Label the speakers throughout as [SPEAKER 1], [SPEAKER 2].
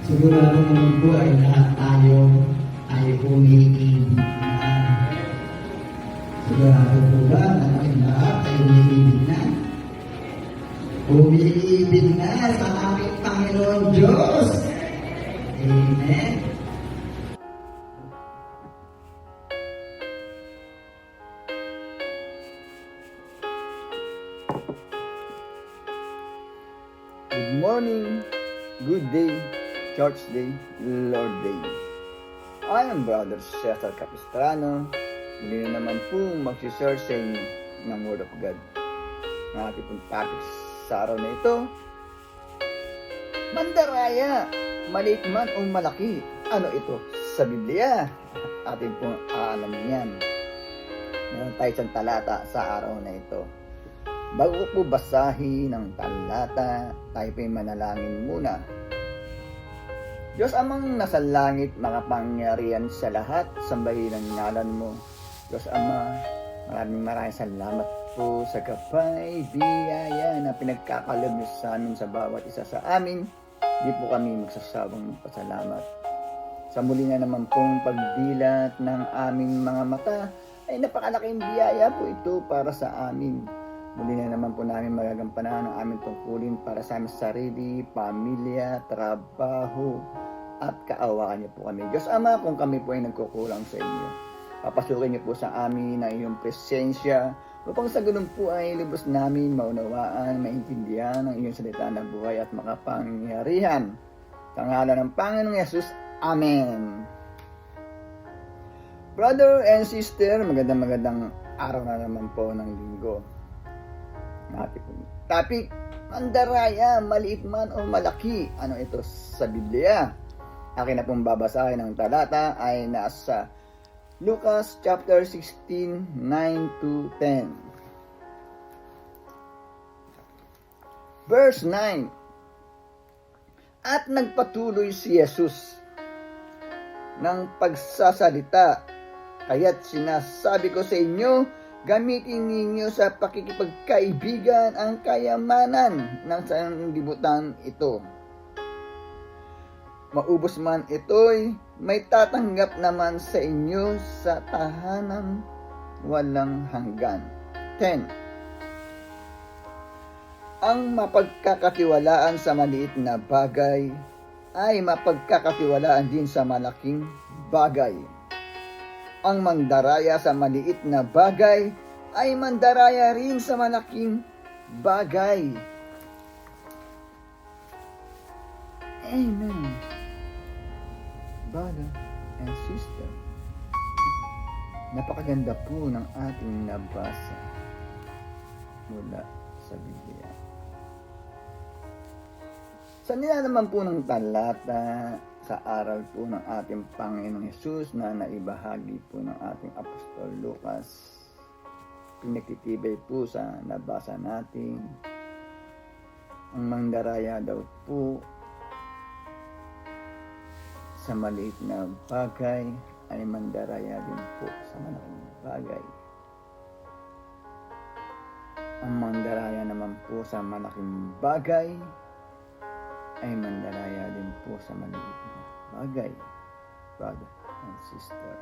[SPEAKER 1] Sigurado naman po ay lahat tayo ay umiibig na. Sigurado po ba na kaming lahat ay umiibig na? Umiibig na sa aming Panginoon Diyos. Amen.
[SPEAKER 2] Good morning, good day, church day, Lord day. I am Brother Cesar Capistrano. Muli na naman po mag-share sa inyo ng Word of God. Ang ating pong topic sa araw na ito, mandaraya, maliit man o malaki. Ano ito sa Biblia? Ating pong aalamin yan. Meron tayo isang talata sa araw na ito. Bago po basahin ang talata, tayo po'y manalangin muna. Diyos amang nasa langit, makapangyarihan sa lahat, sambahin ang ngalan mo. Diyos Ama, maraming salamat po sa kapay, biyaya na pinagkakalob niyo sa amin sa bawat isa sa amin. Di po kami magsasawang pasalamat. Sa muli na naman pong pagdilat ng aming mga mata, ay napakalaking biyaya po ito para sa amin. Muli na naman po namin magagampanan ang aming tungkulin para sa aming sarili, pamilya, trabaho, at kaawaan niyo po kami. Diyos Ama, kung kami po ay nagkukulang sa inyo, papasukin niyo po sa amin ang iyong presensya upang sa ganun po ay lubos namin maunawaan, maintindihan ang iyong salita ng buhay at makapangyarihan. Sa ngalan ng Panginoong Yesus, Amen. Brother and sister, magandang araw na naman po ng linggo. Topic, mandaraya, maliit man o malaki. Ano ito sa Biblia? Akin na pong babasahin ng talata ay nasa Lucas chapter 16, 9 to 10. Verse 9. At nagpatuloy si Jesus ng pagsasalita, kaya't sinasabi ko sa inyo, gamitin ninyo sa pakikipagkaibigan ang kayamanan ng sanlibutan ito. Maubos man ito'y may tatanggap naman sa inyo sa tahanang walang hanggan. 10. Ang mapagkakatiwalaan sa maliit na bagay ay mapagkakatiwalaan din sa malaking bagay. Ang mandaraya sa maliit na bagay ay mandaraya rin sa malaking bagay. Amen. Brother and sister, napakaganda po ng ating nabasa mula sa Biblia. Sa nilalaman po ng talata sa aral po ng ating Panginoong Hesus na naibahagi po ng ating Apostol Lucas, pinagtitibay po sa nabasa natin, ang mandaraya daw po sa maliit na bagay ay mandaraya din po sa malaking bagay. Ang mandaraya naman po sa malaking bagay ay mandaraya din po sa maliit na bagay, brother and sister.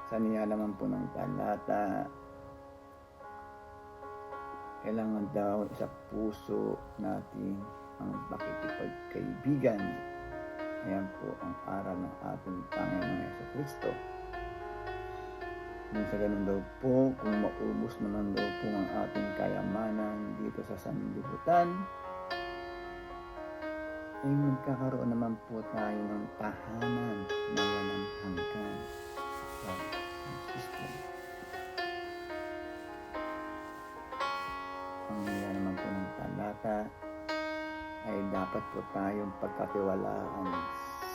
[SPEAKER 2] Sa nilalaman po ng talata, kailangan daw sa puso natin ang pakikipagkaibigan. Ayan po ang aral ng ating Panginoong Jesucristo. Nung sa ganun daw po, kung maubos naman daw po ang ating kayamanan dito sa sanlibutan, ay magkakaroon naman po tayo ng tahanan na walang hanggan. Ang nila naman po ng talata ay dapat po tayong pagkatiwalaan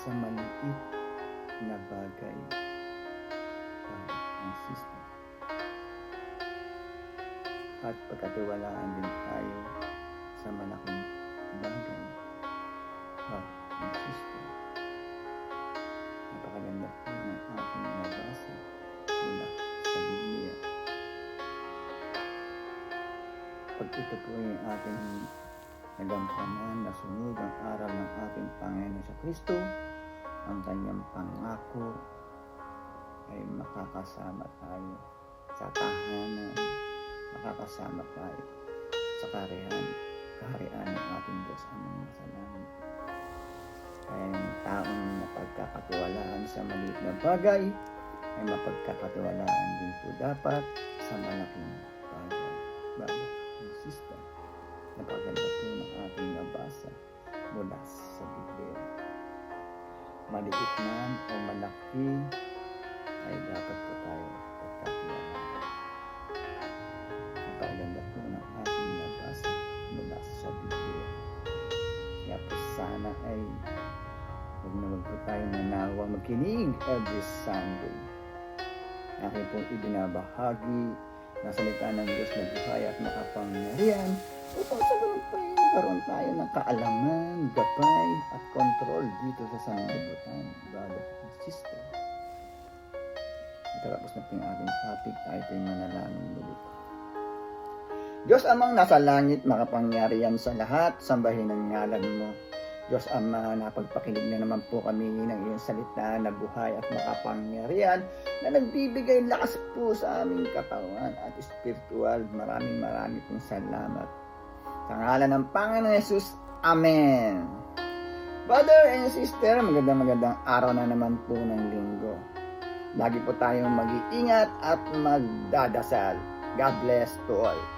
[SPEAKER 2] sa maliit na bagay. Ang system. At pagkatiwalaan din tayo sa malaking bagay. Ang system. Napakaganda po ng ating nabasa mula sa Biblia. Pag ito po yung ating nagampanan na sunod ang aral ng ating Panginoon sa Kristo, ang kanyang pangako ay makakasama tayo sa tahanan, makakasama tayo sa kaharian ng ating Diyos amang nasa langit. Kaya yung taong napagkakatiwalaan sa maliit na bagay ay mapagkakatiwalaan din po dapat sa malaking bagay. Bago ang sister, napaganda po ng ating nabasa mula sa Biblia. Maliit man o malaki ay dapat po tayo pagkatiwalaan. Napaganda po ng ating nabasa mula sa Biblia. Kaya po sana ay huwag na wag po tayo nanawang makinig every Sunday. Aking pong ibinabahagi na salita ng Diyos na buhay at makapangyarihan upang sa ganun pa rin magkaroon tayo ng kaalaman, gabay at control dito sa sanlibutan, brother and sister. Tapos na po yung ating topic, tayo po yung manalangin ulit. Diyos amang nasa langit, makapangyarihan sa lahat, sambahin ang ngalan mo. Diyos Ama, napagpakinig na naman po kami ng iyong salita na buhay at makapangyarihan na nagbibigay lakas po sa aming katawan at spiritual. Maraming pong salamat. Sa ngalan ng Panginoon Jesus, Amen. Brother and sister, magandang araw na naman po ng linggo. Lagi po tayong mag-iingat at magdadasal. God bless to all.